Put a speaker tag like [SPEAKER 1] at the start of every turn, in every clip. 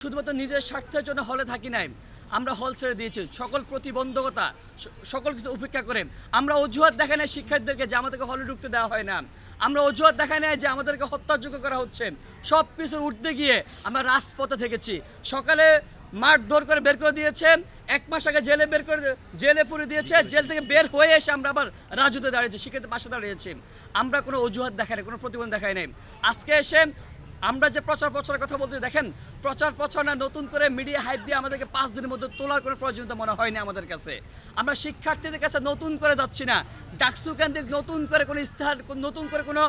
[SPEAKER 1] শুধুমাত্র নিজের স্বার্থের জন্য হলে থাকি নাই, আমরা হল ছেড়ে দিয়েছি। সকল প্রতিবন্ধকতা, সকল কিছু উপেক্ষা করে আমরা অজুহাত দেখাই নাই শিক্ষার্থীদেরকে যে আমাদেরকে হলে ঢুকতে দেওয়া হয় না। আমরা অজুহাত দেখাই নাই যে আমাদেরকে হত্যাযোগ্য করা হচ্ছে। সব কিছু উঠতে গিয়ে আমরা রাজপথে থেকেছি। সকালে মারধর করে বের করে দিয়েছে, 1 মাস আগে জেলে পুরে দিয়েছে। জেল থেকে বের হয়ে এসে আমরা আবার রাজুতে দাঁড়িয়েছি, শিক্ষার্থীর পাশে দাঁড়িয়েছি। আমরা কোনো অজুহাত দেখাই নাই, কোনো প্রতিবন্ধ দেখাই নাই। আজকে এসে আমরা যে প্রচারের কথা বলতে দেখেন, প্রচার না, নতুন করে মিডিয়া হাইপ দিয়ে আমাদেরকে 5 দিনের মধ্যে তোলার কোনো প্রয়োজনীয়তা মনে হয়নি আমাদের কাছে। আমরা শিক্ষার্থীদের কাছে নতুন করে যাচ্ছি না, ডাকসু কেন্দ্রিক নতুন করে কোনো ইস্তেহার, নতুন করে কোনো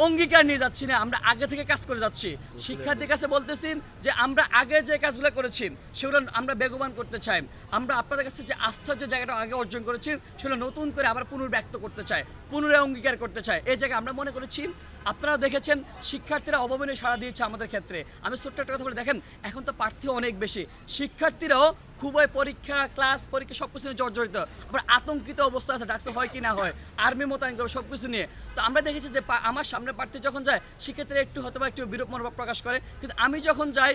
[SPEAKER 1] অঙ্গীকার নিয়ে যাচ্ছি না। আমরা আগে থেকে কাজ করে যাচ্ছি। শিক্ষার্থীর কাছে বলতেছি যে আমরা আগে যে কাজগুলো করেছি সেগুলো আমরা বেগবান করতে চাই। আমরা আপনাদের কাছে যে আস্থার যে জায়গাটা আগে অর্জন করেছি সেগুলো নতুন করে আবার পুনর্ব্যক্ত করতে চাই, পুনরায় অঙ্গীকার করতে চাই। এই জায়গায় আমরা মনে করেছি, আপনারাও দেখেছেন শিক্ষার্থীরা অভাবনীয় সাড়া দিয়েছে আমাদের ক্ষেত্রে। আমি ছোট্ট একটা কথা বলে দেখেন, এখন তো প্রার্থী অনেক বেশি, শিক্ষার্থীরাও খুবই পরীক্ষা সব কিছু নিয়ে জর্জরিত, আবার আতঙ্কিত অবস্থা আছে, ডাকসু হয় কি না হয়, আর্মি মোতায়েন করবে সব কিছু নিয়ে। তো আমরা দেখেছি যে আমার সামনে প্রার্থী যখন যায় শিক্ষার্থীরা একটু বিরূপ মনোভাব প্রকাশ করে, কিন্তু আমি যখন যাই,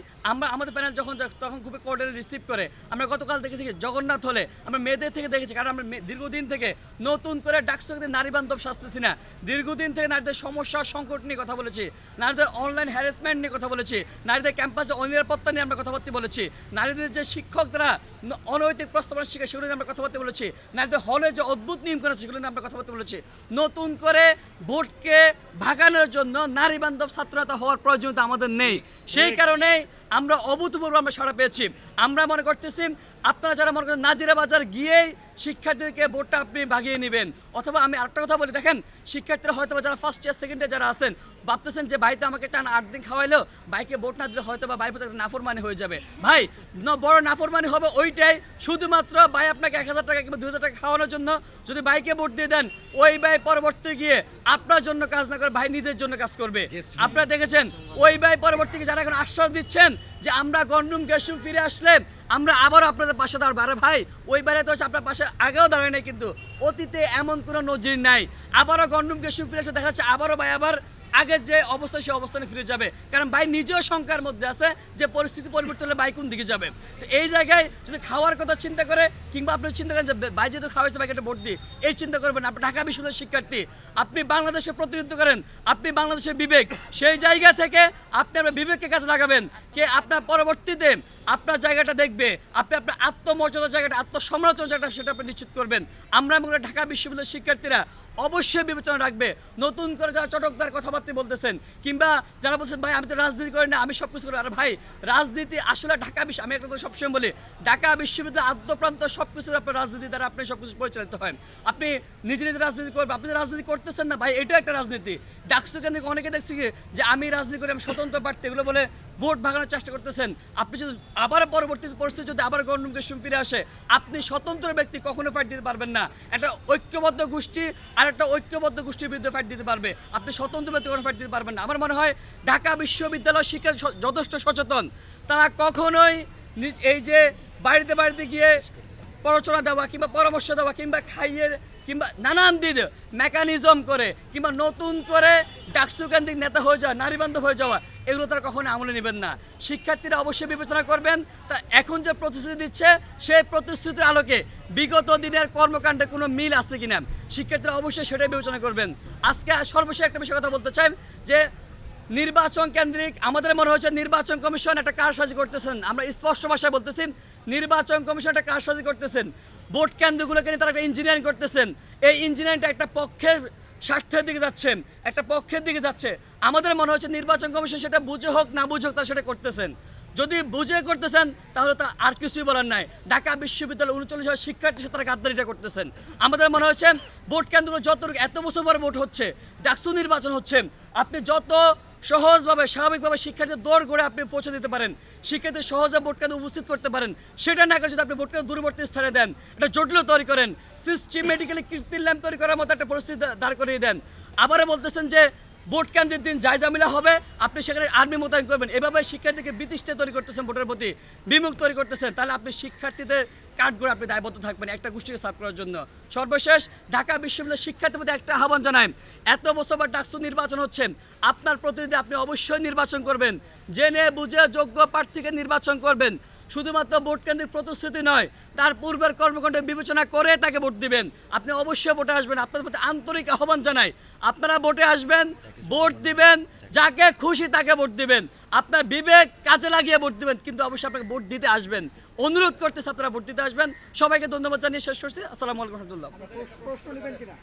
[SPEAKER 1] আমাদের প্যানেল যখন যায় তখন খুবই কোর্ডিয়ালি রিসিভ করে। আমরা গতকাল দেখেছি জগন্নাথ হলে আমরা মেয়েদের থেকে দেখেছি, কারণ আমরা দীর্ঘদিন থেকে নতুন করে ডাকসু নারী বান্ধব শাস্তিছি না। দীর্ঘদিন থেকে নারীদের সমস্যা সংকট নিয়ে কথা বলেছি, নারীদের অনলাইন হ্যারাসমেন্ট নিয়ে কথা বলেছি, নারীদের ক্যাম্পাসে অনিরাপত্তা নিয়ে আমরা কথাবার্তা বলেছি, নারীদের যে শিক্ষকরা অনৈতিক প্রস্তাবনা শিখে সেগুলো নিয়ে আমরা কথাবার্তা বলেছি, নারীদের হলে যে অদ্ভুত নিয়ম করেছে সেগুলো নিয়ে আমরা কথাবার্তা বলেছি। নতুন করে ভোটকে ভাগানোর জন্য নারী বান্ধব ছাত্রতা হওয়ার প্রয়োজনীয়তা আমাদের নেই। সেই কারণেই আমরা অভূতপূর্ব সাড়া পেয়েছি। আমরা মনে করতেছি আপনারা যারা মনে করেন নাজিরা বাজার গিয়েই শিক্ষার্থীদেরকে ভোটটা আপনি ভাগিয়ে নেবেন, অথবা আমি আরেকটা কথা বলি, দেখেন শিক্ষার্থীরা হয়তো যারা ফার্স্ট ইয়ার সেকেন্ড ইয়ার যারা আছেন ভাবতেছেন যে ভাই তো আমাকে টানা 8 দিন খাওয়াইলো, ভাইকে ভোট না দিলে হয়তো বা ভাই প্রতি নাফরমানি হয়ে যাবে। ভাই বড় নাফরমানি হবে ওইটাই, শুধুমাত্র ভাই আপনাকে 1000 টাকা কিংবা 2000 টাকা খাওয়ানোর জন্য যদি ভাইকে ভোট দিয়ে দেন, ওই ভাই পরবর্তী গিয়ে আপনার জন্য কাজ না করে ভাই নিজের জন্য কাজ করবে। আপনারা দেখেছেন ওই ভাই পরবর্তী যারা এখন আশ্বাস দিচ্ছেন যে আমরা গন্ডুম গেস্টুম ফিরে আসলে আমরা আবারও আপনাদের পাশে দাঁড়াবো। আরে ভাই ওই বাইরে তো হচ্ছে আপনার পাশে আগেও দাঁড়ায় নাই, কিন্তু অতীতে এমন কোনো নজির নাই। আবারও গন্ডুম গেস্টুম ফিরে এসে দেখা যাচ্ছে আবারও ভাই আবার আগের যে অবস্থা সেই অবস্থানে ফিরে যাবে, কারণ ভাই নিজেও শঙ্কার মধ্যে আছে যে পরিস্থিতি পরিবর্তন হলে ভাই কোন দিকে যাবে। তো এই জায়গায় যদি খাওয়ার কথা চিন্তা করে, কিংবা আপনি চিন্তা করেন যে ভাই যেহেতু খাওয়াইছে ভাইকে একটা ভোট দিই, এই চিন্তা করবেন। আপনি ঢাকা বিশ্ববিদ্যালয়ের শিক্ষার্থী, আপনি বাংলাদেশের প্রতিনিধিত্ব করেন, আপনি বাংলাদেশের বিবেক, সেই জায়গা থেকে আপনি আপনার বিবেককে কাজে লাগাবেন। কে আপনার পরবর্তীতে আপনার জায়গাটা দেখবে, আপনি আপনার আত্মমর্যাদার জায়গাটা, আত্মসমালোচনার জায়গাটা সেটা আপনি নিশ্চিত করবেন। আমরা মনে ঢাকা বিশ্ববিদ্যালয়ের শিক্ষার্থীরা অবশ্যই বিবেচনা রাখবে। নতুন করে যারা চটকদার কথাবার্তা বলতেছেন, কিংবা যারা বলছেন ভাই আমি তো রাজনীতি করি না, আমি সব কিছু করি, আর ভাই রাজনীতি আসলে আমি একটা কথা সবসময় বলি, ঢাকা বিশ্ববিদ্যালয় আদ্যপ্রান্ত সব কিছু আপনার রাজনীতি দ্বারা আপনি সব কিছু পরিচালিত হয়। আপনি নিজে রাজনীতি করবেন, আপনি রাজনীতি করতেছেন না ভাই, এটা একটা রাজনীতি। ডাকসু কেন্দ্রিক অনেকে দেখছি যে আমি রাজনীতি করি, আমি স্বতন্ত্র প্রার্থী, এগুলো বলে ভোট ভাগানোর চেষ্টা করতেছেন। আপনি যদি আবার পরবর্তী পরিস্থিতি যদি আবার গণতন্ত্র গেস্টুম ফিরে আসে, আপনি স্বতন্ত্র ব্যক্তি কখনো ফাইট দিতে পারবেন না। একটা ঐক্যবদ্ধ গোষ্ঠী আর একটা ঐক্যবদ্ধ গোষ্ঠীর বিরুদ্ধে ফাইট দিতে পারবে, আপনি স্বতন্ত্র ব্যক্তি কখনো ফাইট দিতে পারবেন না। আমার মনে হয় ঢাকা বিশ্ববিদ্যালয় শিক্ষা যথেষ্ট সচেতন, তারা কখনোই এই যে বাড়িতে গিয়ে প্ররোচনা দেওয়া কিংবা পরামর্শ দেওয়া কিংবা খাইয়ে কিংবা নানানবিধ মেকানিজম করে কিংবা নতুন করে ডাকসু কেন্দ্রিক নেতা হয়ে যাওয়া, নারীবান্ধব হয়ে যাওয়া, এগুলো তারা কখনো আমলে নেবেন না। শিক্ষার্থীরা অবশ্যই বিবেচনা করবেন, তা এখন যে প্রতিশ্রুতি দিচ্ছে সেই প্রতিশ্রুতির আলোকে বিগত দিনের কর্মকাণ্ডে কোনো মিল আছে কিনা শিক্ষার্থীরা অবশ্যই সেটাই বিবেচনা করবেন। আজকে সর্বশেষ একটা বিষয় কথা বলতে চাই যে নির্বাচন কেন্দ্রিক আমাদের মনে হচ্ছে নির্বাচন কমিশন একটা কারসাজি করতেছেন। আমরা স্পষ্ট ভাষায় বলতেছি নির্বাচন কমিশন একটা কারসাজি করতেছেন। ভোট কেন্দ্রগুলোকে নিয়ে তারা একটা ইঞ্জিনিয়ারিং করতেছেন। এই ইঞ্জিনিয়ারিংটা একটা পক্ষের স্বার্থের দিকে যাচ্ছে, একটা পক্ষের দিকে যাচ্ছে। আমাদের মনে হচ্ছে নির্বাচন কমিশন সেটা বুঝে হোক না বুঝে হোক তারা সেটা করতেছেন। যদি বুঝে করতেছেন তাহলে তা আর কিছুই বলার নাই। ঢাকা বিশ্ববিদ্যালয় 39 শিক্ষার্থীর সাথে তারা গাদ্দারিটা করতেছেন। আমাদের মনে হচ্ছে ভোট কেন্দ্রগুলো এত বছর পর ভোট হচ্ছে, ডাকসু নির্বাচন হচ্ছে, আপনি যত সহজভাবে স্বাভাবিকভাবে শিক্ষার্থীদের দৌড় করে আপনি পৌঁছে দিতে পারেন, শিক্ষার্থী সহজে ভোট কেন্দ্র উপস্থিত করতে পারেন, সেটা না করে যদি আপনি ভোট কেন্দ্র দূরবর্তী স্থানে দেন, এটা জটিল তৈরি করেন, সিস্টেমেটিক্যালি কৃত্রিম ল্যাম্প তৈরি করার মতো একটা পরিস্থিতি দাঁড় করিয়ে দেন। আবারও বলতেছেন যে ভোট কেন্দ্রের দিন জায়জামিলা হবে, আপনি সেখানে আর্মি মোতায়েন করবেন। এভাবে শিক্ষার্থীকে বিতৃষ্ণা তৈরি করতেছেন, ভোটের প্রতি বিমুখ তৈরি করতেছেন, তাহলে আপনি শিক্ষার্থীদের কাঠগড়ে আপনি দায়বদ্ধ থাকবেন একটা গোষ্ঠীকে সার্ভ করার জন্য। সর্বশেষ ঢাকা বিশ্ববিদ্যালয়ের শিক্ষার্থীর প্রতি একটা আহ্বান জানাই, এত বছর পর ডাকসু নির্বাচন হচ্ছে, আপনার প্রতিনিধি আপনি অবশ্যই নির্বাচন করবেন, জেনে বুঝে যোগ্য প্রার্থীকে নির্বাচন করবেন। শুধুমাত্র ভোট কেন্দ্রিক প্রতিশ্রুতি নয়, তার পূর্বের কর্মকাণ্ড বিবেচনা করে তাকে ভোট দিবেন। আপনি অবশ্যই ভোটে আসবেন, আপনাদের প্রতি আন্তরিক আহ্বান জানাই, আপনারা ভোটে আসবেন, ভোট দিবেন, যাকে খুশি তাকে ভোট দিবেন, আপনার বিবেক কাজে লাগিয়ে ভোট দিবেন, কিন্তু অবশ্যই আপনাকে ভোট দিতে আসবেন। অনুরোধ করতেছে আপনারা ভোট দিতে আসবেন। সবাইকে ধন্যবাদ জানিয়ে শেষ করছি। আসসালামু আলাইকুম রহমতুল্লাহ।
[SPEAKER 2] প্রশ্ন নেবেন কিনা?